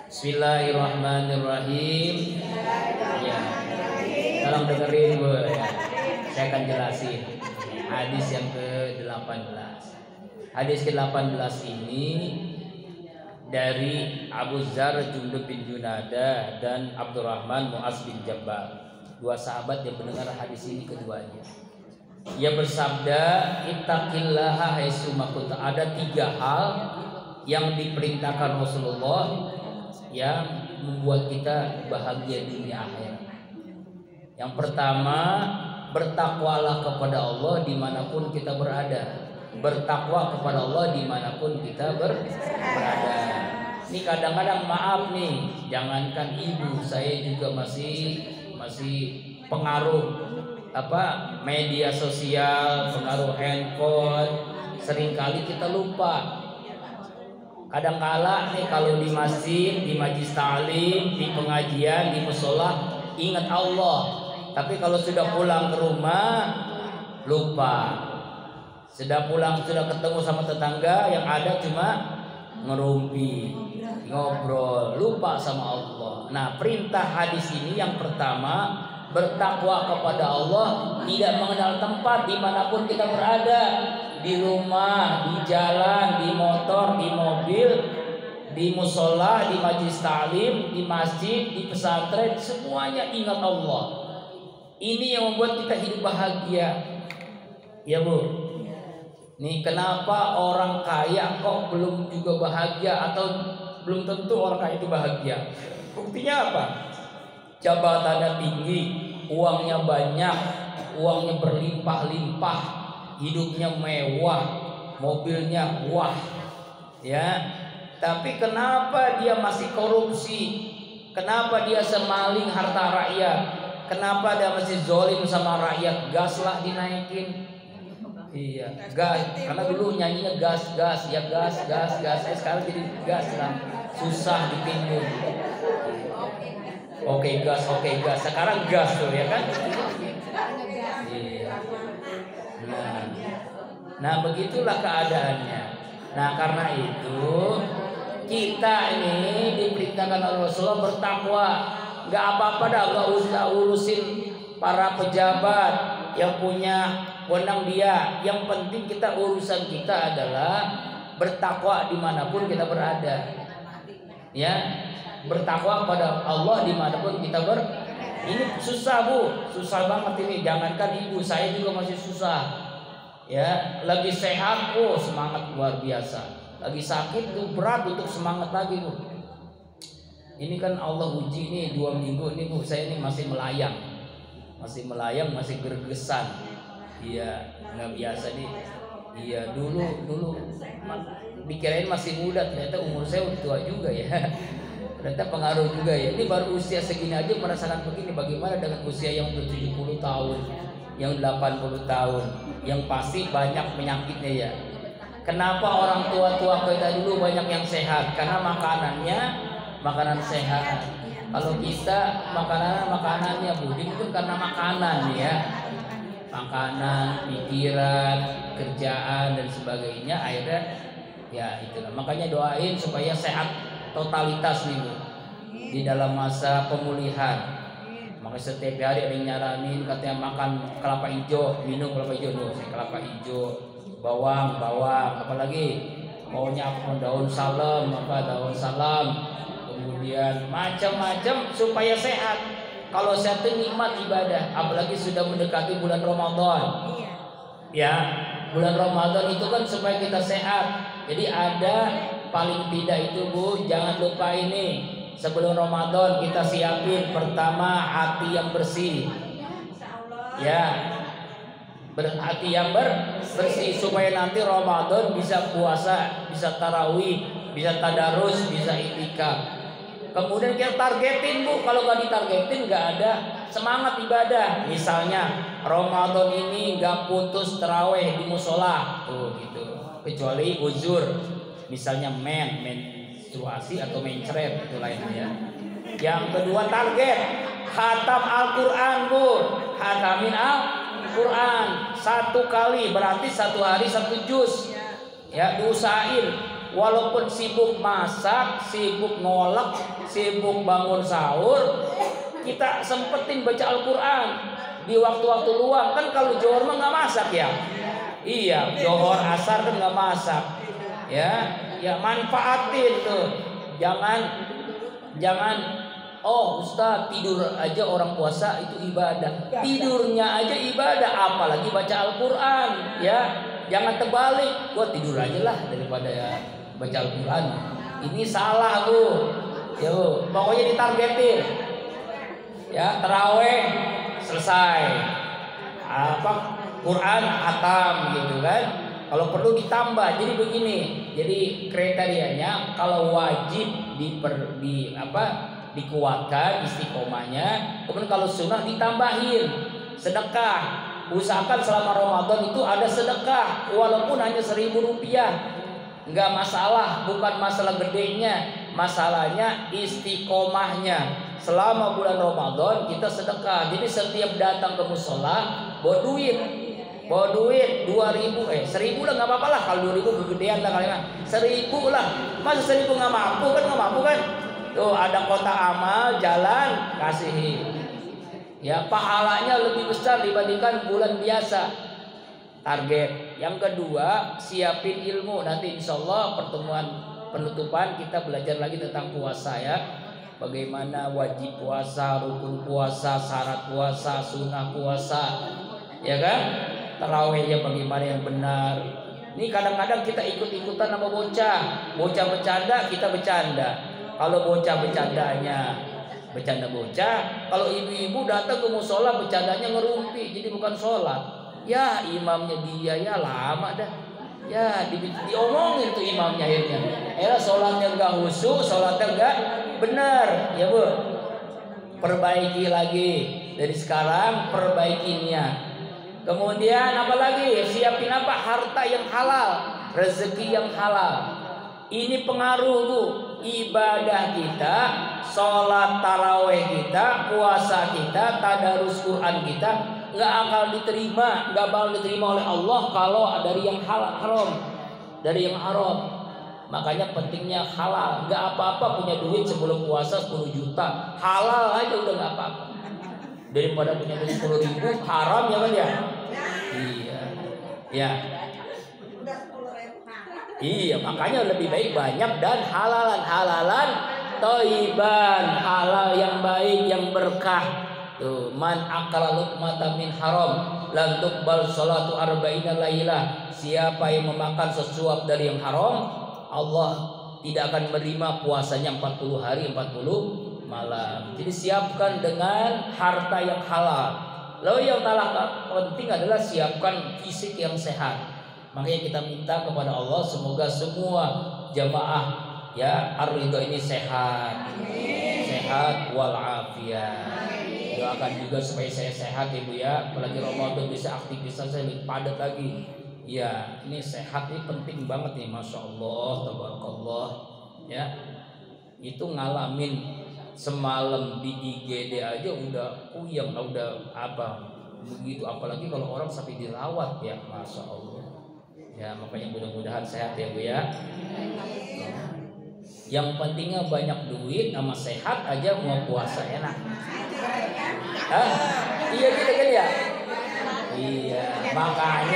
Bismillahirrahmanirrahim. Ya, tolong dengerin Bu ya. Saya akan jelasin hadis yang ke-18. Hadis ke-18 ini dari Abu Dzar Jundub bin Junada dan Abdurrahman Mu'az bin Jabal, dua sahabat yang mendengar hadis ini keduanya. Ia bersabda, ittaqillaha haitsu ma kunta. Ada tiga hal yang diperintahkan Rasulullah yang membuat kita bahagia dunia akhirat. Yang pertama, bertakwalah kepada Allah dimanapun kita berada. Bertakwa kepada Allah dimanapun kita berada. Ini kadang-kadang maaf nih, jangankan ibu, saya juga masih pengaruh media sosial, pengaruh handphone. Seringkali kita lupa. Kadang-kala nih kalau di masjid, di majlis ta'lim, di pengajian, di mushola ingat Allah. Tapi kalau sudah pulang ke rumah lupa. Sudah pulang, sudah ketemu sama tetangga, yang ada cuma ngerumpi, ngobrol, lupa sama Allah. Nah, perintah hadis ini yang pertama, bertakwa kepada Allah, tidak mengenal tempat dimanapun kita berada, di rumah, di jalan, di motor, di mobil, di musola, di majlis ta'lim, di masjid, di pesantren, semuanya ingat Allah. Ini yang membuat kita hidup bahagia. Ya Bu. Nih kenapa orang kaya kok belum juga bahagia, atau belum tentu orang kaya itu bahagia? Buktinya apa? Jabatannya tinggi, uangnya banyak, uangnya berlimpah-limpah, hidupnya mewah, mobilnya wah, ya. Tapi kenapa dia masih korupsi? Kenapa dia semaling harta rakyat? Kenapa dia masih zolim sama rakyat? Gas lah dinaikin. Iya, gas. Karena dulu nyanyinya gas. Sekarang jadi gas lah. Susah ditimbun. Oke gas. Sekarang gas tuh ya kan? Iya. Nah begitulah keadaannya. Nah karena itu kita ini diperintahkan oleh Rasulullah bertakwa. Gak apa-apa dah, gak usah urusin para pejabat yang punya wewenang dia. Yang penting kita, urusan kita adalah bertakwa dimanapun kita berada. Ya, bertakwa pada Allah dimanapun kita Ini susah Bu, susah banget ini. Jangankan ibu, saya juga masih susah. Ya, lagi sehat, semangat luar biasa. Lagi sakit tuh berat untuk semangat lagi Bu. Ini kan Allah uji nih 2 minggu ini Bu, saya ini masih melayang, masih gergesan. Iya, nggak biasa nih. Iya, dulu dikirain masih muda, ternyata umur saya udah tua juga ya. Ternyata pengaruh juga ya. Ini baru usia segini aja merasakan begini. Bagaimana dengan usia yang udah 70 tahun, yang 80 tahun, yang pasti banyak penyakitnya ya. Kenapa orang tua-tua kita dulu banyak yang sehat? Karena makanan sehat. Kalau kita makanannya Bu, itu karena makanan ya. Makanan, pikiran, kerjaan dan sebagainya, akhirnya ya itulah. Makanya doain supaya sehat totalitas nih Bu, di dalam masa pemulihan. Maka setiap hari ada yang nyaranin, katanya makan kelapa hijau, minum kelapa hijau, kelapa hijau, bawang, apalagi maunya daun salam, kemudian macam-macam supaya sehat. Kalau sehat itu nikmat ibadah, apalagi sudah mendekati bulan Ramadan. Ya, bulan Ramadan itu kan supaya kita sehat. Jadi ada paling tidak itu Bu, jangan lupa ini. Sebelum Ramadan kita siapin pertama hati yang bersih. Ya, hati yang bersih supaya nanti Ramadan bisa puasa, bisa tarawih, bisa tadarus, bisa itikaf. Kemudian kita targetin Bu, kalau nggak ditargetin nggak ada semangat ibadah. Misalnya Ramadan ini nggak putus taraweh di musola, tuh gitu. Kecuali uzur, misalnya menstruasi atau mencret, itu lainnya. Yang kedua target khatam Al-Quran Bu, khatamin Al-Quran 1 kali, berarti 1 hari 1 juz. Ya, diusahain walaupun sibuk masak, sibuk ngolek, sibuk bangun sahur, kita sempetin baca Al-Quran di waktu-waktu luang. Kan kalau johor mah nggak masak ya. Iya, johor asar kan nggak masak. Ya manfaatin tuh. Jangan oh Ustaz, tidur aja orang puasa itu ibadah. Tidurnya aja ibadah, apalagi baca Al-Quran. Ya, jangan terbalik. Gua tidur aja lah daripada ya baca Al-Quran. Ini salah tuh. Yo, pokoknya ditargetin. Ya, taraweh selesai. Quran khatam gitu kan. Kalau perlu ditambah. Jadi begini. Jadi kriterianya kalau wajib dikuatkan istiqomahnya. Kemudian kalau sunnah ditambahin sedekah. Usahakan selama Ramadan itu ada sedekah walaupun hanya Rp1.000. Enggak masalah, bukan masalah gedenya, masalahnya istiqomahnya. Selama bulan Ramadan kita sedekah. Jadi setiap datang ke musola bawa duit 2.000, 1.000 lah nggak apa-apa lah. Kalau 2.000 kegedean lah kalian. 1.000 lah. Masa 1.000 nggak mampu kan? Tuh ada kotak amal jalan kasihin. Ya pahalanya lebih besar dibandingkan bulan biasa. Target. Yang kedua siapin ilmu. Nanti insya Allah pertemuan penutupan kita belajar lagi tentang puasa ya. Bagaimana wajib puasa, rukun puasa, syarat puasa, sunnah puasa, ya kan? Tarawihnya bagaimana yang benar. Ini kadang-kadang kita ikut-ikutan sama bocah bercanda, kita bercanda. Kalau bocah bercandanya bercanda bocah, kalau ibu-ibu datang ke musola bercandanya ngerumpi, jadi bukan sholat. Ya imamnya dia ya lama dah. Ya diomongin tuh imamnya akhirnya. Sholatnya enggak khusyuk, sholatnya enggak benar, ya Bu. Perbaiki lagi dari sekarang, perbaiki niat. Kemudian apa lagi? Siapin apa? Harta yang halal, rezeki yang halal. Ini pengaruh Bu, ibadah kita, sholat taraweh kita, puasa kita, tadarus Quran kita nggak bakal diterima oleh Allah kalau dari yang haram, dari yang haram. Makanya pentingnya halal. Nggak apa-apa punya duit sebelum puasa 10 juta, halal aja udah nggak apa-apa. Daripada punya duit 10.000 haram ya kan ya. Iya. Iya, makanya lebih baik banyak dan halalan thayyiban, halal yang baik yang berkah. Tuh, man akala luqmatan min haram lan tuqbal salatu arba'ina lailah. Siapa yang memakan sesuap dari yang haram, Allah tidak akan menerima puasanya 40 hari 40 malam. Jadi siapkan dengan harta yang halal. Lalu yang penting adalah siapkan fisik yang sehat. Makanya kita minta kepada Allah semoga semua jamaah ya Ar-Ridho ini sehat. Sehat walafiat. Doakan juga supaya saya sehat Ibu ya. Apalagi Ramadan bisa aktivitas saya lebih padat lagi. Ya, ini sehat ini penting banget nih, Masya Allah, tabarakallah. Ya, itu ngalamin semalam di IGD aja udah puyeng, udah apa begitu. Apalagi kalau orang sampai dirawat ya, Masya Allah. Ya, makanya mudah-mudahan sehat ya Bu ya. Yang pentingnya banyak duit sama sehat aja mau puasa enak. Iya gitu kan ya. Iya, makanya